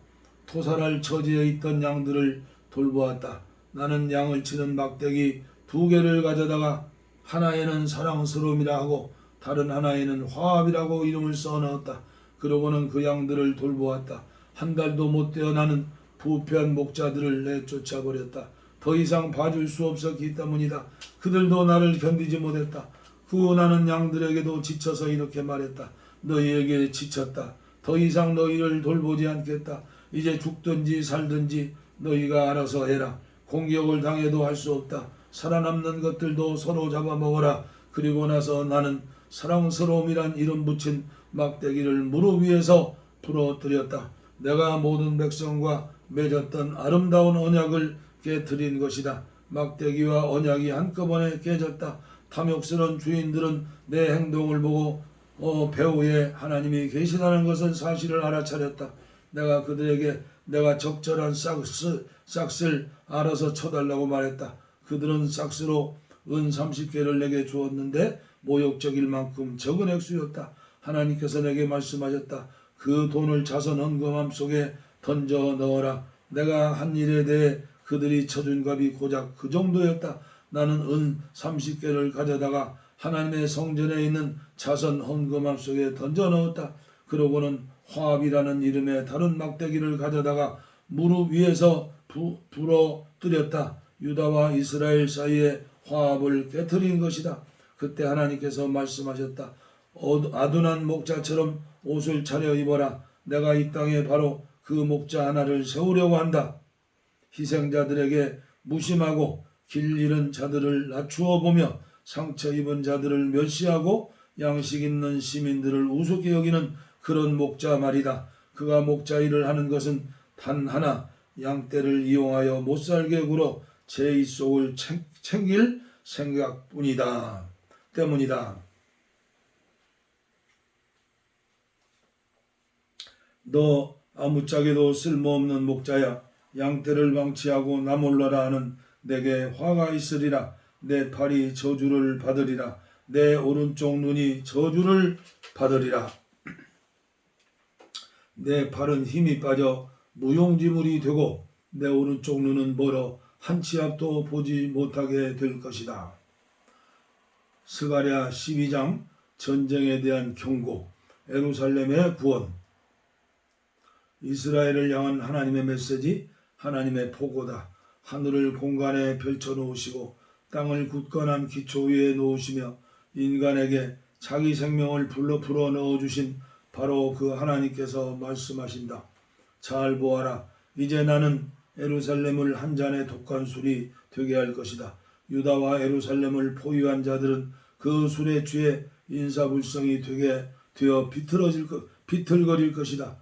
토살할 처지에 있던 양들을 돌보았다. 나는 양을 치는 막대기 2개를 가져다가 하나에는 사랑스러움이라 하고 다른 하나에는 화합이라고 이름을 써넣었다. 그러고는 그 양들을 돌보았다. 한 달도 못 되어 나는 부패한 목자들을 내쫓아버렸다. 더 이상 봐줄 수 없었기 때문이다. 그들도 나를 견디지 못했다. 후 나는 양들에게도 지쳐서 이렇게 말했다. 너희에게 지쳤다. 더 이상 너희를 돌보지 않겠다. 이제 죽든지 살든지 너희가 알아서 해라. 공격을 당해도 할 수 없다. 살아남는 것들도 서로 잡아먹어라. 그리고 나서 나는 사랑스러움이란 이름 붙인 막대기를 무릎 위에서 부러뜨렸다. 내가 모든 백성과 맺었던 아름다운 언약을 깨뜨린 것이다. 막대기와 언약이 한꺼번에 깨졌다. 탐욕스러운 주인들은 내 행동을 보고 배후에 하나님이 계시다는 것을 사실을 알아차렸다. 내가 그들에게 내가 적절한 싹스를 알아서 쳐달라고 말했다. 그들은 싹스로 은 30개를 내게 주었는데 모욕적일 만큼 적은 액수였다. 하나님께서 내게 말씀하셨다. 그 돈을 자선 헌금함 속에 던져 넣어라. 내가 한 일에 대해 그들이 쳐준 값이 고작 그 정도였다. 나는 은 30개를 가져다가 하나님의 성전에 있는 자선 헌금함 속에 던져 넣었다. 그러고는 화합이라는 이름의 다른 막대기를 가져다가 무릎 위에서 부러뜨렸다. 유다와 이스라엘 사이에 화합을 깨뜨린 것이다. 그때 하나님께서 말씀하셨다. 아둔한 목자처럼 옷을 차려 입어라. 내가 이 땅에 바로 그 목자 하나를 세우려고 한다. 희생자들에게 무심하고 길 잃은 자들을 낮추어 보며 상처 입은 자들을 멸시하고 양식 있는 시민들을 우습게 여기는 그런 목자 말이다. 그가 목자 일을 하는 것은 단 하나 양떼를 이용하여 못살게 굴어 제 입속을 챙길 생각뿐이다. 때문이다. 너 아무짝에도 쓸모없는 목자야. 양떼를 방치하고 나 몰라라 하는 내게 화가 있으리라. 내 팔이 저주를 받으리라. 내 오른쪽 눈이 저주를 받으리라. 내 팔은 힘이 빠져 무용지물이 되고 내 오른쪽 눈은 멀어 한 치 앞도 보지 못하게 될 것이다. 스가랴 12장 전쟁에 대한 경고, 예루살렘의 구원. 이스라엘을 향한 하나님의 메시지, 하나님의 포고다. 하늘을 공간에 펼쳐놓으시고 땅을 굳건한 기초 위에 놓으시며 인간에게 자기 생명을 불어 넣어주신 바로 그 하나님께서 말씀하신다. 잘 보아라. 이제 나는 예루살렘을 한 잔의 독한 술이 되게 할 것이다. 유다와 예루살렘을 포위한 자들은 그 술에 취해 인사불성이 되어 비틀거릴 것이다.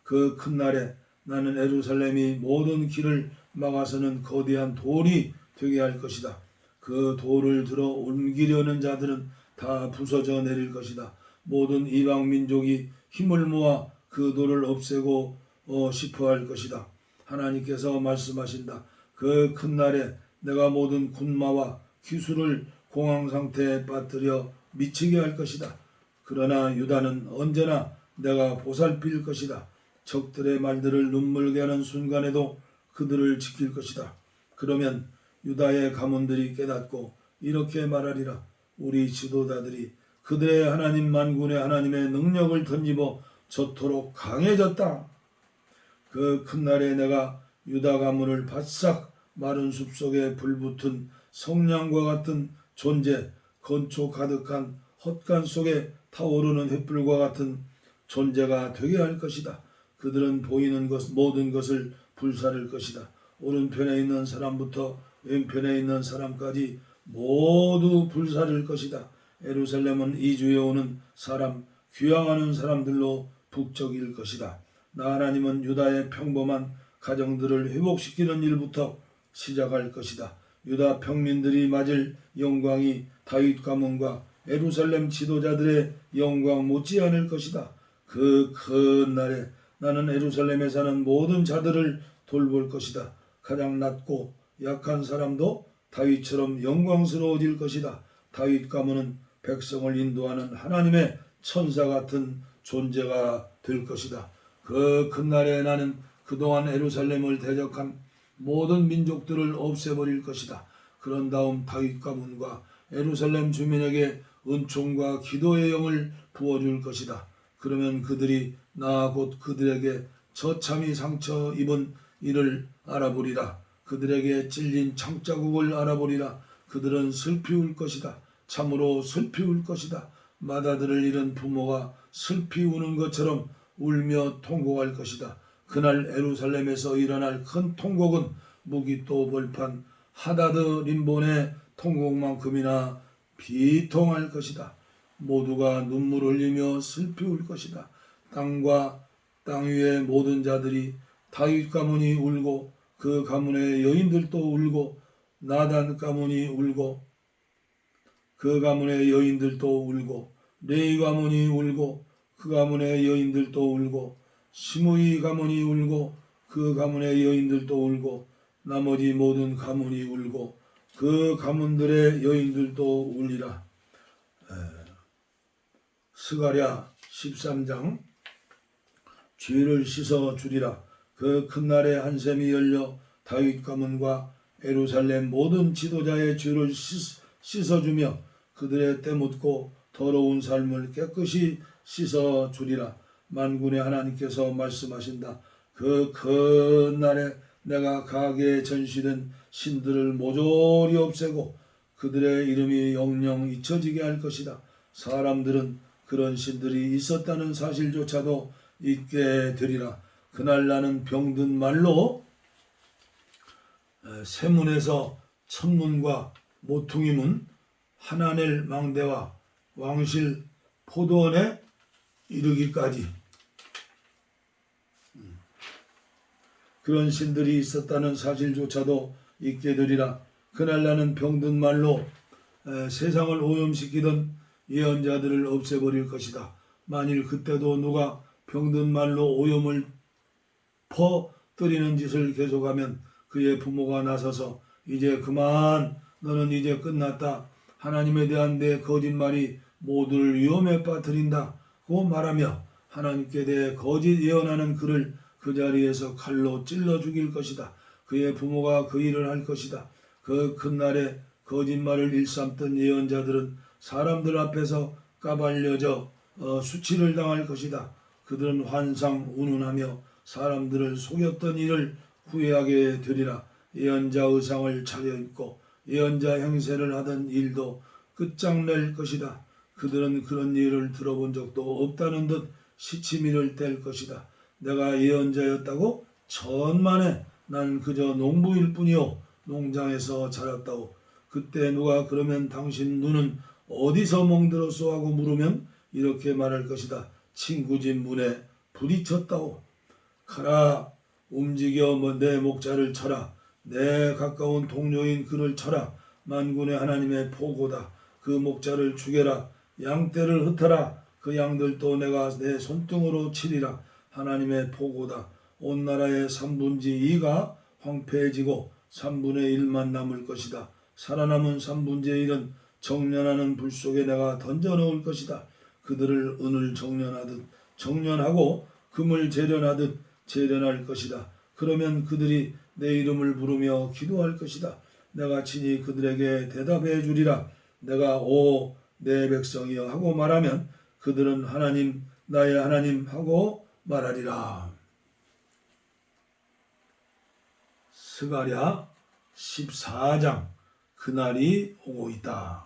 그 큰 날에 나는 예루살렘이 모든 길을 막아서는 거대한 돌이 되게 할 것이다. 그 돌을 들어 옮기려는 자들은 다 부서져 내릴 것이다. 모든 이방 민족이 힘을 모아 그 돌을 없애고 싶어 할 것이다. 하나님께서 말씀하신다. 그 큰 날에 내가 모든 군마와 기술을 공황 상태에 빠뜨려 미치게 할 것이다. 그러나 유다는 언제나 내가 보살필 것이다. 적들의 말들을 눈물게 하는 순간에도 그들을 지킬 것이다. 그러면 유다의 가문들이 깨닫고 이렇게 말하리라. 우리 지도자들이 그들의 하나님 만군의 하나님의 능력을 던지고 저토록 강해졌다. 그 큰 날에 내가 유다 가문을 바싹 마른 숲속에 불붙은 성냥과 같은 존재, 건초 가득한 헛간 속에 타오르는 횃불과 같은 존재가 되게 할 것이다. 그들은 보이는 모든 것을 불사를 것이다. 오른편에 있는 사람부터 왼편에 있는 사람까지 모두 불사를 것이다. 예루살렘은 이주에 오는 사람, 귀향하는 사람들로 북적일 것이다. 나 하나님은 유다의 평범한 가정들을 회복시키는 일부터 시작할 것이다. 유다 평민들이 맞을 영광이 다윗 가문과 예루살렘 지도자들의 영광 못지 않을 것이다. 그 큰 날에 나는 예루살렘에 사는 모든 자들을 돌볼 것이다. 가장 낮고 약한 사람도 다윗처럼 영광스러워질 것이다. 다윗 가문은 백성을 인도하는 하나님의 천사 같은 존재가 될 것이다. 그 큰 날에 나는 그동안 예루살렘을 대적한 모든 민족들을 없애버릴 것이다. 그런 다음 다윗 가문과 예루살렘 주민에게 은총과 기도의 영을 부어줄 것이다. 그러면 그들이 나 곧 그들에게 처참히 상처 입은 이를 알아보리라. 그들에게 찔린 창자국을 알아보리라. 그들은 슬피 울 것이다. 참으로 슬피 울 것이다. 맏아들을 잃은 부모가 슬피 우는 것처럼 울며 통곡할 것이다. 그날 예루살렘에서 일어날 큰 통곡은 무기또 벌판 하다드 림본의 통곡만큼이나 비통할 것이다. 모두가 눈물 흘리며 슬피 울 것이다. 땅과 땅 위의 모든 자들이 다윗 가문이 울고 그 가문의 여인들도 울고 나단 가문이 울고 그 가문의 여인들도 울고 레위 가문이 울고 그 가문의 여인들도 울고 시므이 가문이 울고 그 가문의 여인들도 울고 나머지 모든 가문이 울고 그 가문들의 여인들도 울리라. 스가랴 13장 죄를 씻어 주리라. 그 큰 날에 한 샘이 열려 다윗 가문과 예루살렘 모든 지도자의 죄를 씻어주며 그들의 때묻고 더러운 삶을 깨끗이 씻어 주리라. 만군의 하나님께서 말씀하신다. 그 큰 날에 내가 가게에 전시된 신들을 모조리 없애고 그들의 이름이 영영 잊혀지게 할 것이다. 사람들은 그런 신들이 있었다는 사실조차도 잊게 되리라. 그날 나는 병든 말로 세문에서 천문과 모퉁이문, 하나넬 망대와 왕실 포도원에 이르기까지 그런 신들이 있었다는 사실조차도 잊게 되리라. 그날 나는 병든 말로 세상을 오염시키던 예언자들을 없애버릴 것이다. 만일 그때도 누가 병든 말로 오염을 퍼뜨리는 짓을 계속하면 그의 부모가 나서서 이제 그만, 너는 이제 끝났다. 하나님에 대한 내 거짓말이 모두를 위험에 빠뜨린다고 말하며 하나님께 대해 거짓 예언하는 그를 그 자리에서 칼로 찔러 죽일 것이다. 그의 부모가 그 일을 할 것이다. 그 큰 날에 거짓말을 일삼던 예언자들은 사람들 앞에서 까발려져 수치를 당할 것이다. 그들은 환상 운운하며 사람들을 속였던 일을 후회하게 되리라. 예언자 의상을 차려입고 예언자 행세를 하던 일도 끝장낼 것이다. 그들은 그런 일을 들어본 적도 없다는 듯 시치미를 뗄 것이다. 내가 예언자였다고? 천만에 난 그저 농부일 뿐이요 농장에서 자랐다오. 그때 누가 그러면 당신 눈은 어디서 멍들었소 하고 물으면 이렇게 말할 것이다. 친구 집 문에 부딪혔다오. 가라, 움직여 내 목자를 쳐라. 내 가까운 동료인 그를 쳐라. 만군의 하나님의 보고다. 그 목자를 죽여라. 양떼를 흩어라. 그 양들도 내가 내 손등으로 치리라. 하나님의 보고다. 온 나라의 3분의 2가 황폐해지고 3분의 1만 남을 것이다. 살아남은 3분의 1은 정련하는 불 속에 내가 던져 넣을 것이다. 그들을 은을 정련하듯 정련하고 금을 재련하듯 재련할 것이다. 그러면 그들이 내 이름을 부르며 기도할 것이다. 내가 친히 그들에게 대답해 주리라. 내가 오 내 백성이여 하고 말하면 그들은 하나님 나의 하나님 하고 말하리라. 스가랴 14장. 그날이 오고 있다.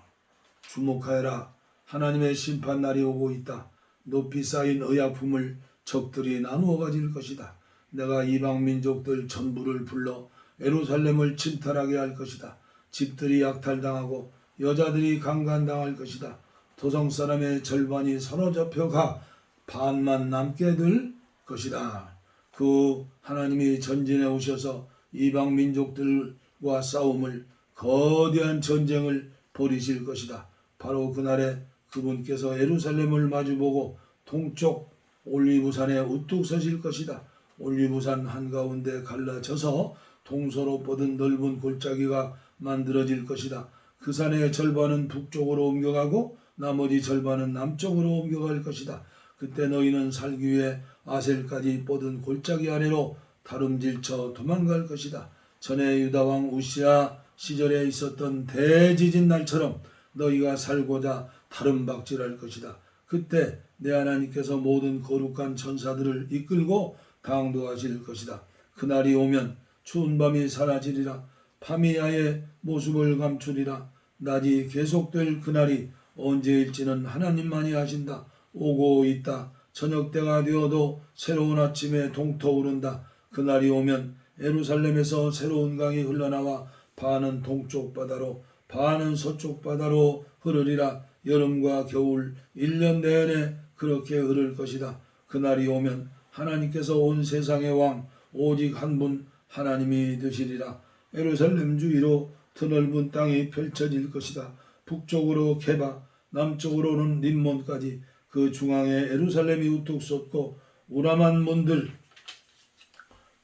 주목하여라. 하나님의 심판날이 오고 있다. 높이 쌓인 의약품을 적들이 나누어 가질 것이다. 내가 이방 민족들 전부를 불러 예루살렘을 침탈하게 할 것이다. 집들이 약탈당하고 여자들이 강간당할 것이다. 도성 사람의 절반이 사로잡혀 가 반만 남게 될 것이다. 그 하나님이 전진해 오셔서 이방 민족들과 싸움을 거대한 전쟁을 벌이실 것이다. 바로 그날에 그분께서 예루살렘을 마주보고 동쪽 올리브산에 우뚝 서실 것이다. 올리브산 한가운데 갈라져서 동서로 뻗은 넓은 골짜기가 만들어질 것이다. 그 산의 절반은 북쪽으로 옮겨가고 나머지 절반은 남쪽으로 옮겨갈 것이다. 그때 너희는 살기 위해 아셀까지 뻗은 골짜기 아래로 다름질쳐 도망갈 것이다. 전에 유다왕 우시아 시절에 있었던 대지진 날처럼 너희가 살고자 다름박질할 것이다. 그때 내 하나님께서 모든 거룩한 천사들을 이끌고 당도하실 것이다. 그날이 오면 추운 밤이 사라지리라. 밤이 아예 모습을 감추리라. 낮이 계속될 그날이 언제일지는 하나님만이 아신다. 오고 있다. 저녁때가 되어도 새로운 아침에 동터오른다. 그날이 오면 예루살렘에서 새로운 강이 흘러나와 반은 동쪽 바다로 반은 서쪽 바다로 흐르리라. 여름과 겨울 1년 내내 그렇게 흐를 것이다. 그날이 오면 하나님께서 온 세상의 왕 오직 한 분 하나님이 되시리라. 예루살렘 주위로 드넓은 땅이 펼쳐질 것이다. 북쪽으로 게바, 남쪽으로는 림몬까지 그 중앙에 예루살렘이 우뚝 솟고 우람한 문들,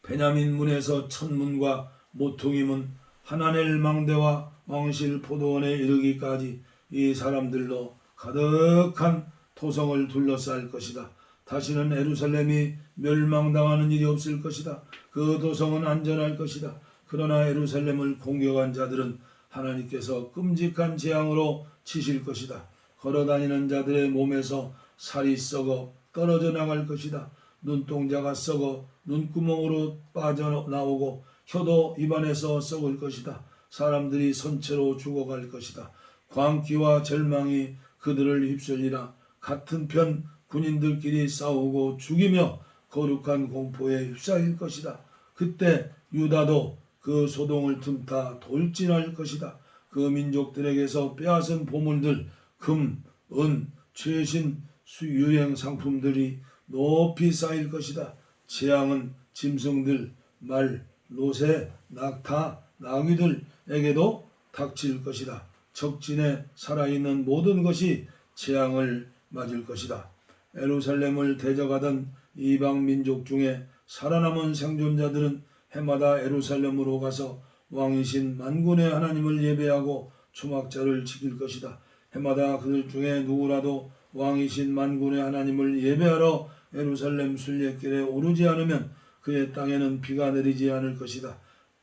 베냐민 문에서 천문과 모퉁이문, 하나넬 망대와 왕실 포도원에 이르기까지 이 사람들로 가득한 토성을 둘러쌀 것이다. 다시는 예루살렘이 멸망당하는 일이 없을 것이다. 그 도성은 안전할 것이다. 그러나 예루살렘을 공격한 자들은 하나님께서 끔찍한 재앙으로 치실 것이다. 걸어다니는 자들의 몸에서 살이 썩어 떨어져 나갈 것이다. 눈동자가 썩어 눈구멍으로 빠져나오고 혀도 입안에서 썩을 것이다. 사람들이 선체로 죽어갈 것이다. 광기와 절망이 그들을 휩쓸리라. 같은 편 군인들끼리 싸우고 죽이며 거룩한 공포에 휩싸일 것이다. 그때 유다도 그 소동을 틈타 돌진할 것이다. 그 민족들에게서 빼앗은 보물들, 금, 은, 최신 유행 상품들이 높이 쌓일 것이다. 재앙은 짐승들, 말, 노새, 낙타, 나귀들에게도 닥칠 것이다. 적진에 살아있는 모든 것이 재앙을 맞을 것이다. 예루살렘을 대적하던 이방 민족 중에 살아남은 생존자들은 해마다 예루살렘으로 가서 왕이신 만군의 하나님을 예배하고 초막절을 지킬 것이다. 해마다 그들 중에 누구라도 왕이신 만군의 하나님을 예배하러 예루살렘 순례길에 오르지 않으면 그의 땅에는 비가 내리지 않을 것이다.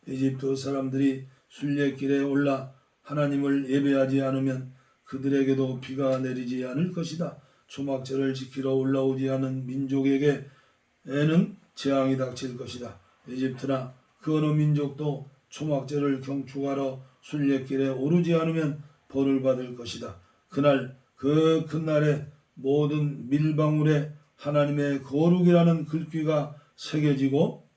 이집트 사람들이 순례길에 올라 하나님을 예배하지 않으면 그들에게도 비가 내리지 않을 것이다. 초막절을 지키러 올라오지 않은 민족에게는 재앙이 닥칠 것이다. 이집트나 그 어느 민족도 초막절을 경축하러 순례길에 오르지 않으면 벌을 받을 것이다. 그날 그 큰 날에 모든 밀방울에 하나님의 거룩이라는 글귀가 새겨지고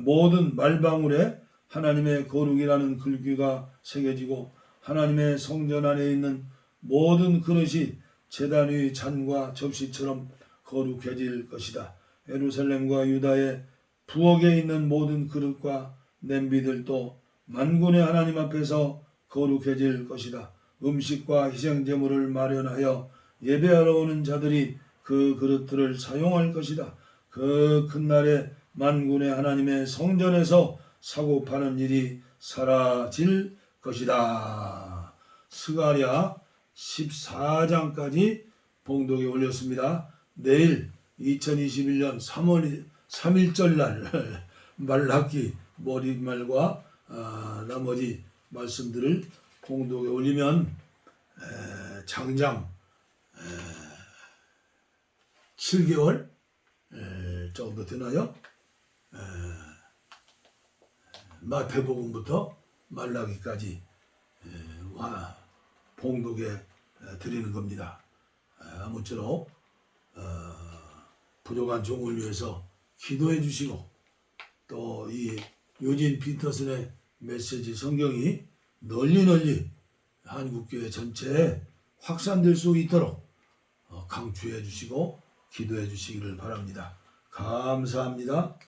모든 말방울에 하나님의 거룩이라는 글귀가 새겨지고 하나님의 성전 안에 있는 모든 그릇이 제단 위 잔과 접시처럼 거룩해질 것이다. 예루살렘과 유다의 부엌에 있는 모든 그릇과 냄비들도 만군의 하나님 앞에서 거룩해질 것이다. 음식과 희생제물을 마련하여 예배하러 오는 자들이 그 그릇들을 사용할 것이다. 그 큰 날에 만군의 하나님의 성전에서 사고 파는 일이 사라질 것이다. 스가랴 14장까지 봉독에 올렸습니다. 내일 2021년 3월 3일절 날 말라기 머릿말과 나머지 말씀들을 봉독에 올리면 장장 7개월 정도 되나요? 마태복음부터 말라기까지 봉독에 드리는 겁니다. 아무쪼록 부족한 종을 위해서 기도해 주시고 또 이 유진 피터슨의 메시지 성경이 널리 한국교회 전체에 확산될 수 있도록 강추해 주시고 기도해 주시기를 바랍니다. 감사합니다.